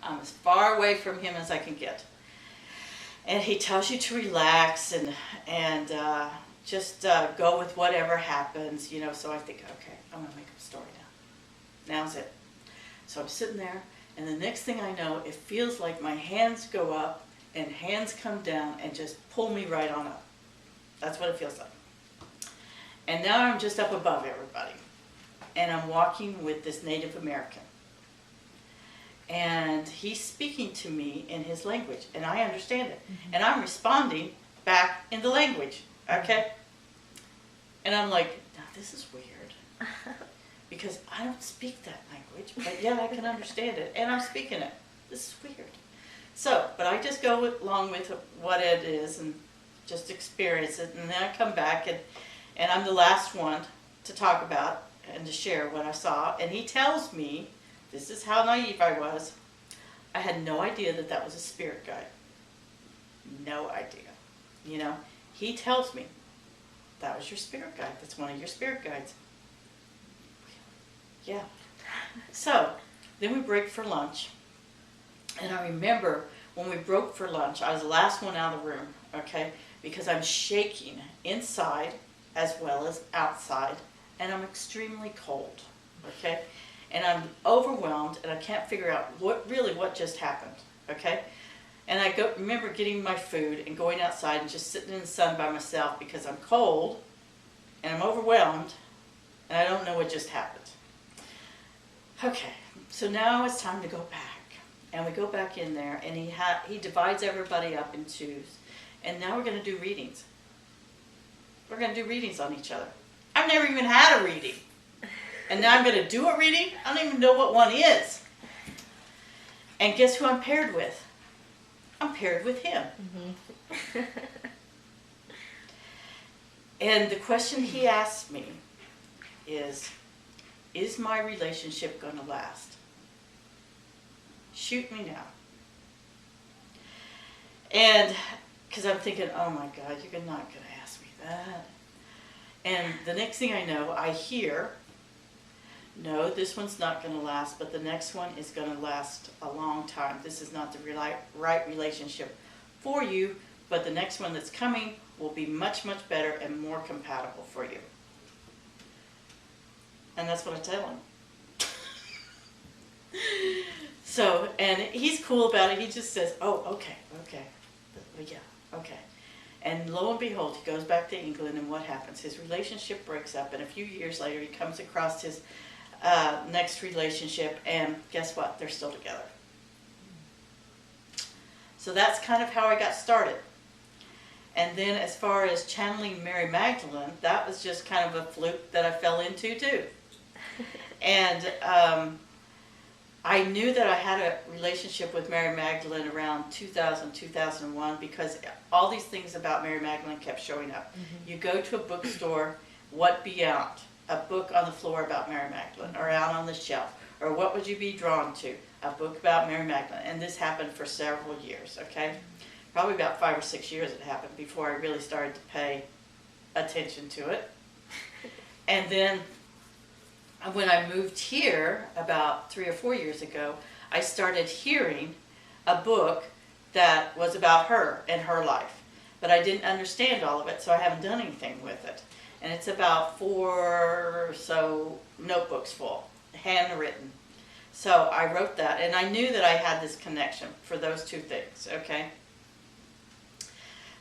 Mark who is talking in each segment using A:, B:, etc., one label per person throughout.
A: I'm as far away from him as I can get. And he tells you to relax and just go with whatever happens, you know. So I think, okay, I'm going to make up a story now. Now's it. So I'm sitting there, and the next thing I know, it feels like my hands go up and hands come down and just pull me right on up. That's what it feels like. And now I'm just up above everybody. And I'm walking with this Native American. And he's speaking to me in his language, and I understand it. Mm-hmm. And I'm responding back in the language, okay? And I'm like, now this is weird. Because I don't speak that language, but yet I can understand it, and I'm speaking it. This is weird. So, but I just go along with what it is and just experience it, and then I come back, and I'm the last one to talk about and to share what I saw. And he tells me, this is how naive I was, I had no idea that that was a spirit guide. No idea. You know, he tells me, that was your spirit guide. That's one of your spirit guides. Yeah. So, then we break for lunch. And I remember when we broke for lunch, I was the last one out of the room, okay? Because I'm shaking inside as well as outside, and I'm extremely cold, okay? And I'm overwhelmed, and I can't figure out what just happened, okay? And I remember getting my food and going outside and just sitting in the sun by myself because I'm cold, and I'm overwhelmed, and I don't know what just happened. Okay, so now it's time to go back. And we go back in there, and he divides everybody up in twos. And now we're going to do readings. We're going to do readings on each other. I've never even had a reading. And now I'm going to do a reading? I don't even know what one is. And guess who I'm paired with? I'm paired with him. Mm-hmm. And the question he asked me is my relationship going to last? Shoot me now. And because I'm thinking, oh my God, you're not going to ask me that. And the next thing I know, I hear, no, this one's not going to last, but the next one is going to last a long time. This is not the right relationship for you, but the next one that's coming will be much, much better and more compatible for you. And that's what I tell him. So, and he's cool about it. He just says, oh, okay. Yeah, okay. And lo and behold, he goes back to England, and what happens? His relationship breaks up, and a few years later, he comes across his next relationship, and guess what? They're still together. So that's kind of how I got started. And then as far as channeling Mary Magdalene, that was just kind of a fluke that I fell into too. And I knew that I had a relationship with Mary Magdalene around 2000, 2001 because all these things about Mary Magdalene kept showing up. Mm-hmm. You go to a bookstore, what be out? A book on the floor about Mary Magdalene, or out on the shelf. Or what would you be drawn to? A book about Mary Magdalene. And this happened for several years, okay? Probably about 5 or 6 years it happened before I really started to pay attention to it. And then when I moved here about 3 or 4 years ago, I started hearing a book that was about her and her life. But I didn't understand all of it, so I haven't done anything with it. And it's about 4 or so notebooks full, handwritten. So I wrote that, and I knew that I had this connection for those two things, okay?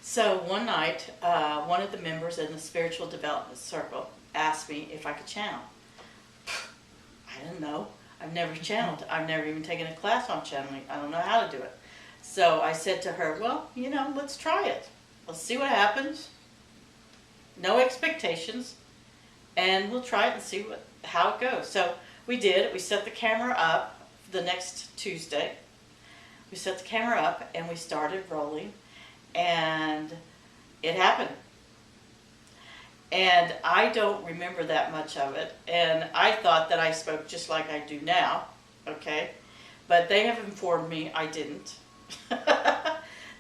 A: So one night, one of the members in the spiritual development circle asked me if I could channel. I didn't know. I've never channeled. I've never even taken a class on channeling. I don't know how to do it. So I said to her, well, you know, let's try it. Let's see what happens. No expectations. And we'll try it and see how it goes. So we did. We set the camera up the next Tuesday. We set the camera up and we started rolling. And it happened. And I don't remember that much of it. And I thought that I spoke just like I do now, okay? But they have informed me I didn't.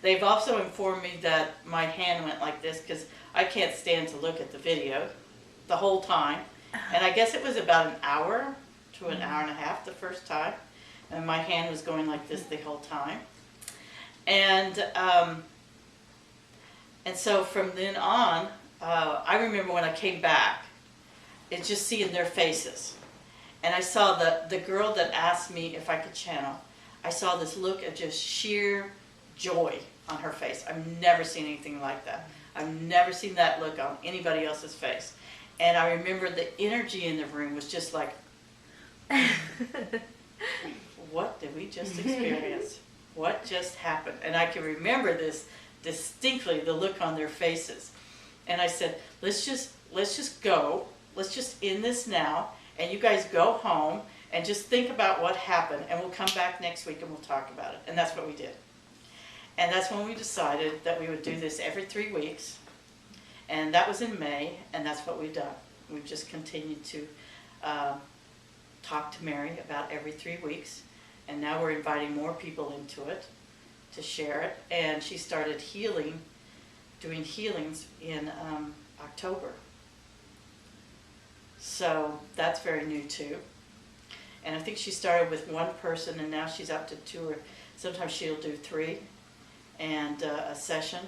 A: They've also informed me that my hand went like this because I can't stand to look at the video the whole time. And I guess it was about an hour to an hour and a half the first time. and my hand was going like this the whole time. And so from then on, I remember when I came back, it's just seeing their faces. And I saw the girl that asked me if I could channel, I saw this look of just sheer joy on her face. I've never seen anything like that. I've never seen that look on anybody else's face. And I remember the energy in the room was just like, what did we just experience? What just happened? And I can remember this distinctly, the look on their faces. And I said, let's just go. Let's just end this now. And you guys go home and just think about what happened. And we'll come back next week and we'll talk about it. And that's what we did. And that's when we decided that we would do this every 3 weeks. And that was in May. And that's what we've done. We've just continued to talk to Mary about every 3 weeks. And now we're inviting more people into it to share it. And she started doing healings in October. So that's very new too. And I think she started with one person and now she's up to 2, or sometimes she'll do 3 and a session.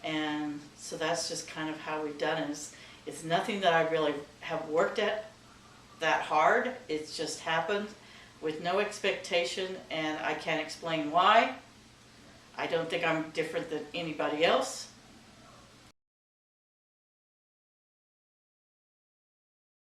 A: And so that's just kind of how we've done it. It's nothing that I really have worked at that hard. It's just happened with no expectation, and I can't explain why. I don't think I'm different than anybody else.